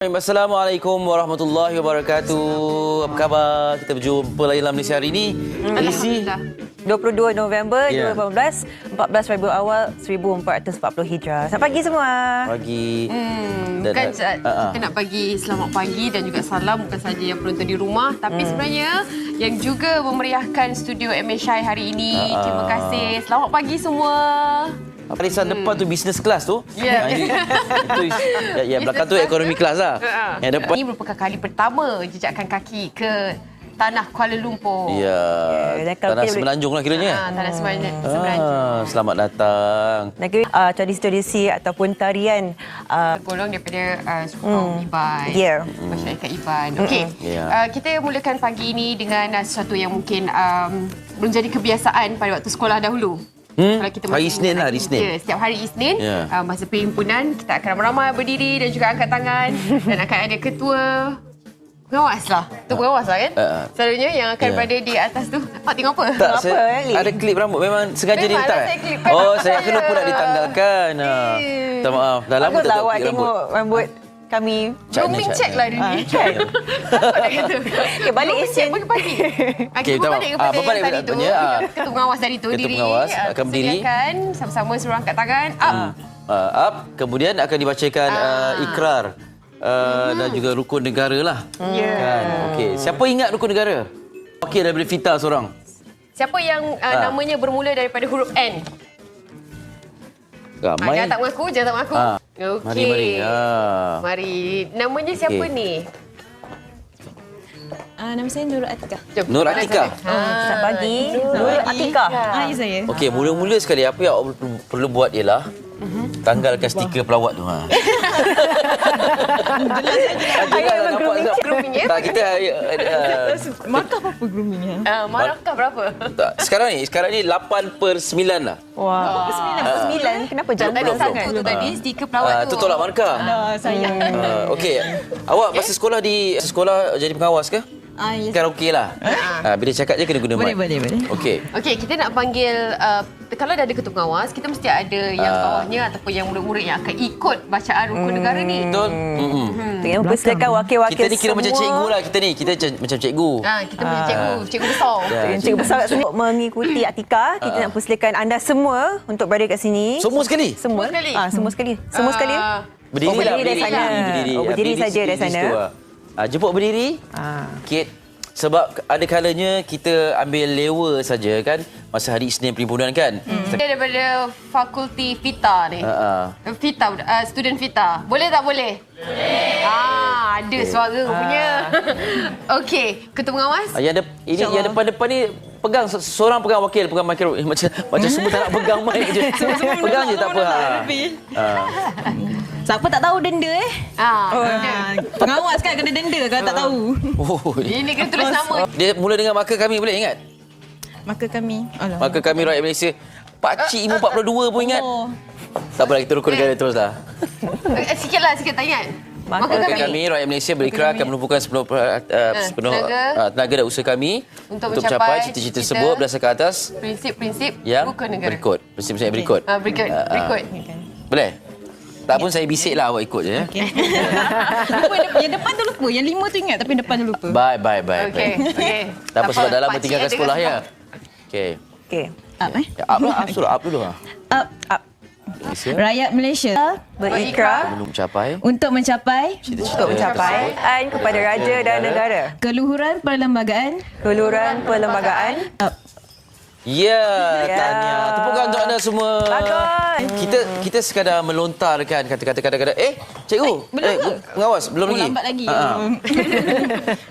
Assalamualaikum warahmatullahi wabarakatuh. Apa khabar? Kita berjumpa lagi dalam Malaysia hari ini. Edisi 22 November 2018, 14 Februari awal 1440 Hijrah. Selamat pagi semua. Pagi. Bukan kita nak bagi selamat pagi dan juga salam bukan saja yang penonton di rumah, tapi sebenarnya yang juga memeriahkan studio MSI hari ini. Terima kasih. Selamat pagi semua. Barisan depan tu business class tu. Ya. Ya, belakang tu economy class lah. Yang depan Ini merupakan kali pertama jejakkan kaki ke tanah Kuala Lumpur. ya, dan kalau tanah kita Semenanjung lah kiranya. Tanah Semenanjung. Selamat datang. Negeri tradisi-tradisi ataupun tarian Golong daripada suku Iban. Ya. Masyarakat Iban. Okey. Ya. Kita mulakan pagi ini dengan sesuatu yang mungkin belum jadi kebiasaan pada waktu sekolah dahulu. Kalau kita Hari masih Isnin ingat lah, hari lagi. Isnin. Ya, setiap hari Isnin, Ya. masa perhimpunan, kita akan ramai-ramai berdiri dan juga angkat tangan. Dan akan ada ketua pengawas lah. Ketua pengawas lah kan? Selalunya yang akan Ya. berada di atas tu. Awak tengok apa? Tak, Apa, Ali? ada klip rambut memang sengaja Memanglah diletak. saya klip. Oh, saya Saya. kena pula ditanggalkan. Minta maaf. Dah lama tak Baguslah tengok awak klip rambut. tengok rambut kami. Grooming check lah dia ni. Check. Apa nak kata? Okay, balik Grooming check Isnin. pagi-pagi. Okey, Kita minta balik maaf. kepada Apa balik yang tadi tu. punya, Ketua pengawas tadi tu. Ketua Diri. pengawas akan berdiri. Sediakan sama-sama suruh angkat tangan. Up. Up, kemudian akan dibacakan ikrar dan juga rukun negara lah. Ya. Kan? Okey, siapa ingat rukun negara? Okey, daripada Fita seorang. Siapa yang namanya bermula daripada huruf N? Ramai. Jangan tak mengaku, jangan tak mengaku. Okey. Mari. Mari. Namanya siapa Okey. ni? Nama saya Nurul Atika. Jom. Nur Atika. Selamat pagi. Nurul Atika. Ya saya. Okey, mula-mula sekali apa yang awak perlu buat ialah tanggalkan stiker pelawat tu. Jelas nampak Grooming ya? tak kita Markah apa groomingnya? Markah berapa? tak, sekarang ni 8/9 lah. Wah. 9 kenapa jauh Tadi sangat? satu tu tadi stiker pelawat tu. Tu tolak markah. Sayang. Okey. Awak masa sekolah jadi pengawas ke? Yes. Kan okey lah. Bila cakap je kena guna mic. Boleh. Okey. Okey, kita nak panggil kalau dah ada ketua pengawas, kita mesti ada yang bawahnya ataupun yang murid-murid yang akan ikut bacaan rukun negara ni. Betul? Dengan mempersilakan wakil-wakil Kita ni kira semua. macam cikgu lah. Kita macam cikgu. Kita punya cikgu besar. Ya, Cikgu besar kat sini mengikuti Atika. Kita nak persilakan anda semua untuk berada kat sini. Semua sekali? Semua. Semua sekali? Semua sekali. Semua sekali. Berdiri lah. berdiri dari sana. Berdiri saja dari sana. Jemput berdiri. Sikit. Sebab ada kalanya kita ambil lewa saja kan masa hari Isnin perhimpunan kan. Dia daripada fakulti Fita ni. Fita, student Fita. Boleh tak boleh? Boleh. Ada suara punya. Okey, ketua pengawas. Yang depan-depan ni pegang seorang pegang wakil pegang mic macam semua tak nak pegang mic je. Pegang je tak apa. Siapa tak tahu denda pengawas kan kena denda kalau tak tahu. Ini kena tulis nama. Dia mula dengan markah kami boleh ingat? Maka kami Markah kami rakyat Malaysia. Pakcik 42 pun ingat. Tak apalah kita rukun negara teruslah. Sikit tak ingat. Maka Maka kami rakyat Malaysia berikrar akan menumpukan sepenuh tenaga dan usaha kami untuk mencapai cita-cita tersebut berdasarkan atas prinsip-prinsip yang rukun negara. berikut. Prinsip-prinsip yang berikut. Berikut. Boleh? Tak pun saya bisik lah awak ikut je. Ya? Lupa yang depan tu lupa. Yang 5 tu ingat tapi depan tu lupa. Bye. Okey. Tak apa sebab dah lama Pakcik tinggalkan ada sekolah kat ya. sekolah. Okey. Okey. Up Ya, up lah. Suruh up dulu lah. Up. Malaysia Rakyat Malaysia Berikrar untuk mencapai untuk mencapai kepada raja dan negara. keluhuran perlembagaan. Keluhuran perlembagaan. Ya, tahniah. Tepukan untuk anda semua. Bagus. Kita sekadar melontarkan kata-kata kadang-kadang. Cikgu. Pengawas belum lagi. Lambat lagi.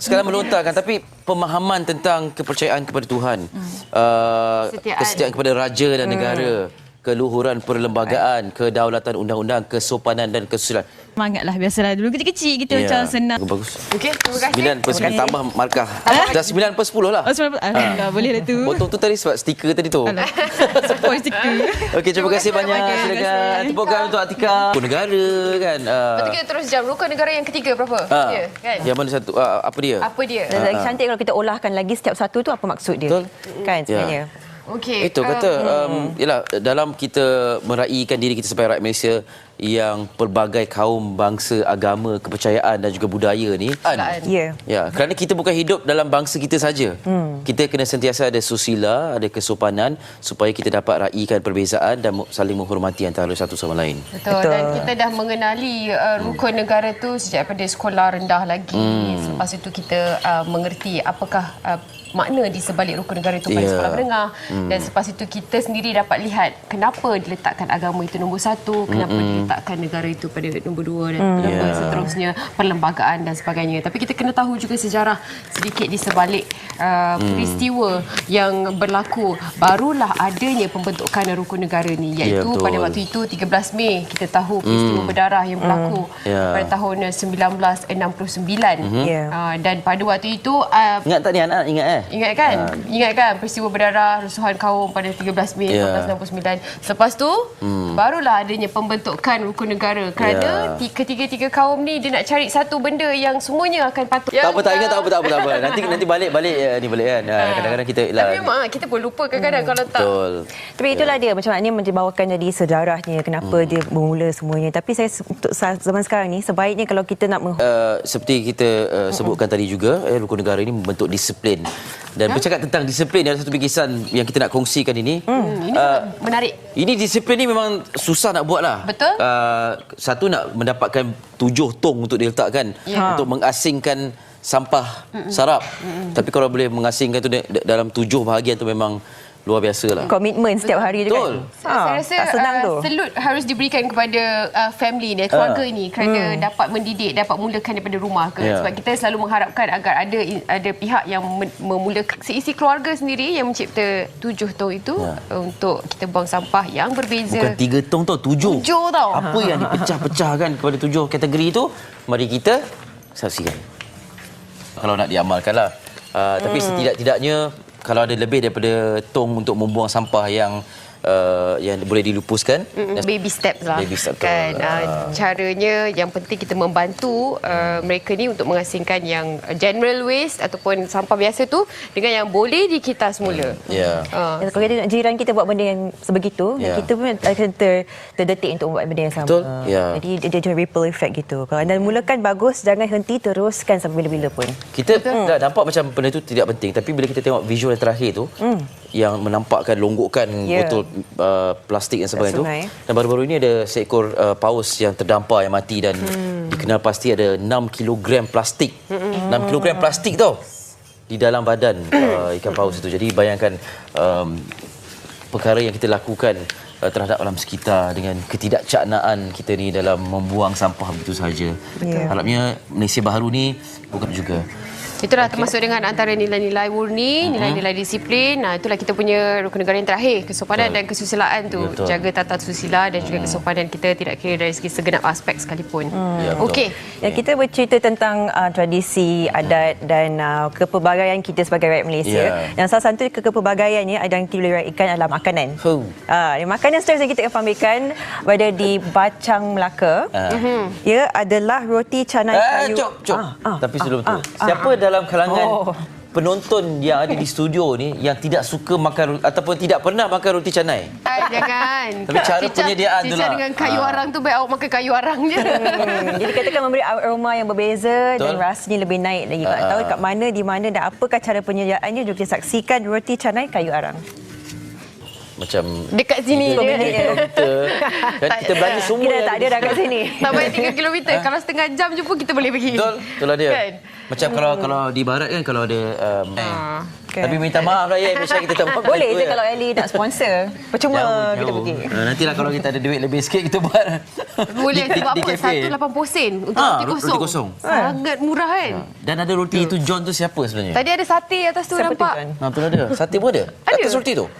Sekadar melontarkan tapi pemahaman tentang kepercayaan kepada Tuhan. Kesetiaan kepada raja dan negara. Keluhuran perlembagaan, kedaulatan undang-undang, kesopanan dan kesusilaan. Semangatlah biasalah dulu kecil-kecil kita macam senang. Bagus. Okey, terima kasih. 9/9 tambah markah. Dah 9/10 lah. Alhamdulillah boleh lah tu. Potong tu tadi sebab stiker tadi tu. Support stiker. Okey, terima kasih banyak. Silakan. Tepukan untuk Atika. Negara kan. Lepas tu kita terus jam rukun negara yang ketiga berapa? Dia, kan? Yang mana satu? Apa dia? Apa dia? Dan lagi cantik kalau kita olahkan lagi setiap satu tu apa maksud dia. Betul. Kan sebenarnya. Okey. Itu kata, yalah, dalam kita meraihkan diri kita sebagai rakyat Malaysia, yang pelbagai kaum, bangsa, agama, kepercayaan dan juga budaya ni. Ya. Ya, kerana kita bukan hidup dalam bangsa kita saja. Kita kena sentiasa ada susila, ada kesopanan supaya kita dapat raikan perbezaan dan saling menghormati antara satu sama lain. Betul. Dan kita dah mengenali rukun negara tu sejak pada sekolah rendah lagi. Selepas itu kita mengerti apakah makna di sebalik rukun negara itu pada sekolah menengah. Dan selepas itu kita sendiri dapat lihat kenapa diletakkan agama itu nombor 1, kenapa diletakkan negara itu pada nombor 2 dan kenapa seterusnya, perlembagaan dan sebagainya. Tapi kita kena tahu juga sejarah sedikit di sebalik peristiwa yang berlaku. Barulah adanya pembentukan rukun negara ni, iaitu pada waktu itu 13 Mei kita tahu peristiwa berdarah yang berlaku pada tahun 1969. Dan pada waktu itu Ingat tak ni anak ingat Ingat kan peristiwa berdarah rusuhan kaum pada 13 Mei 1969. Selepas tu barulah adanya pembentukan rukun negara, kerana ketiga-tiga kaum ni dia nak cari satu benda yang semuanya akan patut. Tak apa, tak ingat, tak apa. Nanti balik ni balik kan. Kadang-kadang kita Tapi memang kita pun lupa kadang-kadang kalau tak. Betul. Tapi itulah dia macam mana membawakan jadi sejarahnya kenapa dia bermula semuanya. Tapi saya untuk zaman sekarang ni sebaiknya kalau kita nak seperti kita sebutkan tadi juga, rukun negara ini membentuk disiplin. Dan bercakap tentang disiplin, ada satu bikisan yang kita nak kongsikan ini. Ini menarik. Ini disiplin ni memang susah nak buat lah. Betul. Satu nak mendapatkan 7 tong untuk diletakkan untuk mengasingkan sampah sarap. Tapi kalau boleh mengasingkan tu dalam 7 bahagian tu memang luar biasa lah. komitmen setiap hari juga. Betul. Saya rasa tak senang tu. selut harus diberikan kepada family ni, keluarga ini, kerana dapat mendidik, dapat mulakan daripada rumah ke. Sebab kita selalu mengharapkan agar ada pihak yang memulakan seisi keluarga sendiri yang mencipta 7 tong itu untuk kita buang sampah yang berbeza. Bukan 3 tong tau, 7. 7 tau. Apa yang dipecah-pecahkan kepada 7 kategori itu, mari kita saksikan. Kalau nak diamalkan lah. Tapi setidak-tidaknya kalau ada lebih daripada tong untuk membuang sampah yang boleh dilupuskan. Baby steps lah. Baby step kan. Caranya yang penting kita membantu mereka ni untuk mengasingkan yang general waste ataupun sampah biasa tu dengan yang boleh dikita semula. Kalau kita jiran kita buat benda yang sebegitu, kita pun akan terdetik untuk buat benda yang sama. Betul. Jadi dia ada ripple effect gitu. Kalau anda mulakan bagus, jangan henti, teruskan sampai bila-bila pun. Kita dah nampak macam benda tu tidak penting, tapi bila kita tengok visual yang terakhir tu yang menampakkan longgokan botol plastik dan sebagainya tu. Dan baru-baru ini ada seekor paus yang terdampar yang mati dan dikenal pasti ada 6 kilogram plastik. 6 kilogram plastik tau di dalam badan ikan paus itu. Jadi bayangkan perkara yang kita lakukan terhadap alam sekitar dengan ketidakcaknaan kita ni dalam membuang sampah begitu saja. Harapnya Malaysia baharu ni bukan juga. Itulah termasuk dengan antara nilai-nilai murni, nilai-nilai disiplin. Itulah kita punya rukun negara yang terakhir, kesopanan dan kesusilaan tu. Betul. Jaga tata susila dan juga kesopanan kita tidak kira dari segi segenap aspek sekalipun. Okey. Kita bercerita tentang tradisi, adat dan kepelbagaian kita sebagai rakyat Malaysia. Yang salah satu kepelbagaiannya yang kita boleh raikan adalah makanan. Makanan seterusnya kita akan pamerkan berada di Bacang Melaka. Ia adalah roti canai kayu. Tapi sebelum tu, siapa dalam kalangan penonton yang ada di studio ni yang tidak suka makan ataupun tidak pernah makan roti canai? Jangan. Tapi cara penyediaan tu lah. dengan kayu arang tu baik awak makan kayu arang je. Jadi katakan memberi aroma yang berbeza dan rasanya lebih naik lagi. Tak tahu kat mana, di mana dan apakah cara penyediaannya, jom kita saksikan roti canai kayu arang. Macam dekat sini je. Kita belanja semua. Kita tak ada dah kat sini. Tak payah 3 km. Kalau setengah jam je pun kita boleh pergi. Betul, itulah dia. Kan? Macam kalau di barat kan kalau ada tapi minta maaf lah ya, Malaysia kita tak makan. Boleh je kalau Ali nak sponsor. Percuma kita pergi. Nantilah kalau kita ada duit lebih sikit kita buat. Boleh sebab apa? 180 sen untuk roti kosong. Sangat murah kan? Dan ada roti itu John tu siapa sebenarnya? Tadi ada sate atas tu nampak. Betul ada. Sate pun ada? Ada. Atas roti tu?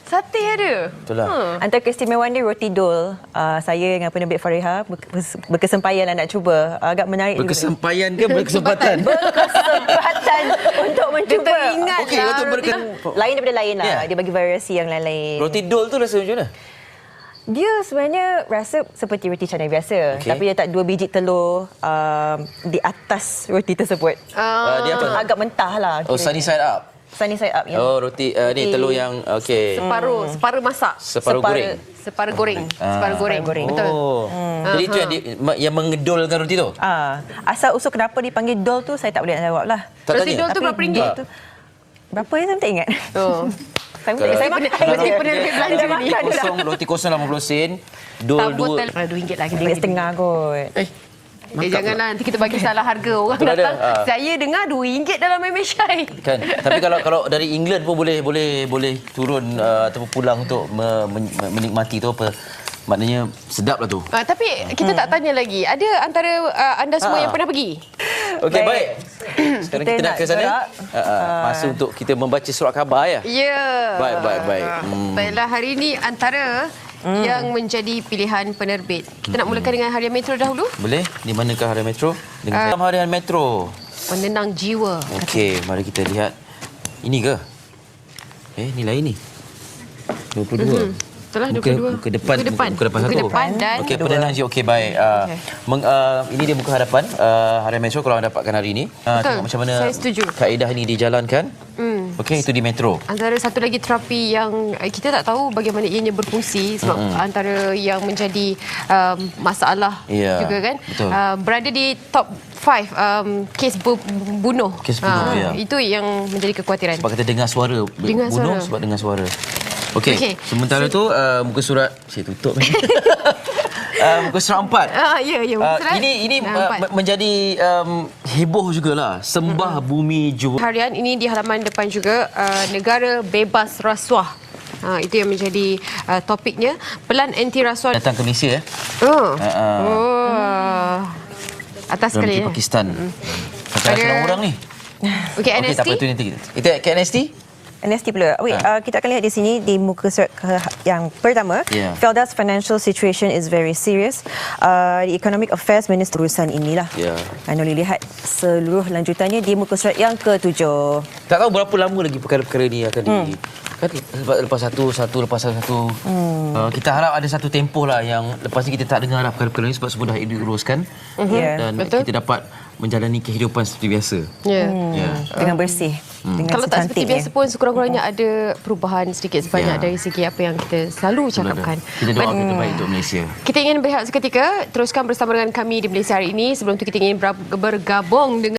Sate ada. Betul lah. Antara keistimewaan dia roti dol. Saya dengan penerbit Fariha berkesampaian nak cuba. Agak menarik juga. Berkesampaian ke berkesempatan? Berkesempatan untuk mencuba. Teringat Okey, lah. Lain daripada lain lah. Dia bagi variasi yang lain-lain. Roti dol tu rasa macam mana? Dia sebenarnya rasa seperti roti canai biasa. Tapi dia tak 2 biji telur di atas roti tersebut. Dia apa? Agak mentah lah. Oh, sunny side up. Sunny side up. Ya. Oh, roti ni telur yang okey. Separuh masak. Separuh goreng. Separuh goreng. Separuh goreng. Betul. Oh. Jadi itu yang mengedolkan roti tu. Asal usul kenapa dipanggil dol tu saya tak boleh nak jawab lah. Tak Roti tanya. dol tu Tapi berapa ringgit? dol tu- Berapa ya saya tak ingat. Oh. Saya makan. Mesti penerbit belanja ni. Roti kosong 80 sen, dol Botol dua. RM2 lah. Setengah kot. Janganlah nanti kita bagi salah harga orang Betul ada. datang. Saya dengar RM2 dalam MSI. Kan. Tapi kalau dari England pun boleh turun ataupun pulang untuk menikmati tu apa. Maknanya sedap lah tu. Tapi kita tak tanya lagi. Ada antara anda semua yang pernah pergi? Okey, baik. Sekarang kita nak ke sana. gerak. Masa untuk kita membaca surat khabar ya. Ya. Baik. Baiklah, hari ini antara yang menjadi pilihan penerbit. Kita nak mulakan dengan Harian Metro dahulu. Boleh? Di manakah Harian Metro? Dengan Harian Metro. Menenang jiwa. Okey, mari kita lihat. Ini ke? Ni lain ni. 22. Itulah 22. Muka depan satu. Muka depan dan Okey, penenang jiwa. Okey, baik. Ini dia muka hadapan Harian Metro kalau anda dapatkan hari ini. Tengok macam mana Saya setuju. kaedah ini dijalankan. Okey, itu di Metro. antara satu lagi terapi yang kita tak tahu bagaimana ianya berfungsi sebab antara yang menjadi masalah Ya, juga kan betul. berada di top 5 kes bunuh. Kes bunuh, ya. Itu yang menjadi kekhawatiran. Sebab kita dengar suara Dengar bunuh suara. sebab dengar suara. Okey, Okey. sementara tu muka surat saya tutup. Muka surat 4. Ya. Ini Nampak. menjadi heboh jugalah. Sembah bumi jual. Harian ini di halaman depan juga negara bebas rasuah. Itu yang menjadi topiknya. Pelan anti rasuah. Datang ke Malaysia Atas dalam sekali. negeri Pakistan. Kata Ada- orang ni. Okey, Okey, tak NST. apa tu nanti kita ke NST. NST pula. Kita akan lihat di sini di muka surat yang pertama. Ya. Felda's financial situation is very serious. The Economic Affairs Minister urusan inilah. Ya. Anda boleh lihat seluruh lanjutannya di muka surat yang ke-7. Tak tahu berapa lama lagi perkara-perkara ni akan di kan lepas satu lepas satu. Kita harap ada satu tempoh lah yang lepas ni kita tak dengar dah perkara-perkara ni sebab semua dah diuruskan. Ya. Dan Betul. kita dapat menjalani kehidupan seperti biasa. Ya. Ya. Dengan bersih. Dengan Kalau tak seperti secantiknya. biasa pun sekurang-kurangnya ada perubahan sedikit sebanyak Ya. dari segi apa yang kita selalu cakapkan. Kita doa yang terbaik untuk Malaysia. Kita ingin berehat seketika, teruskan bersama dengan kami di Malaysia hari ini. Sebelum tu kita ingin bergabung dengan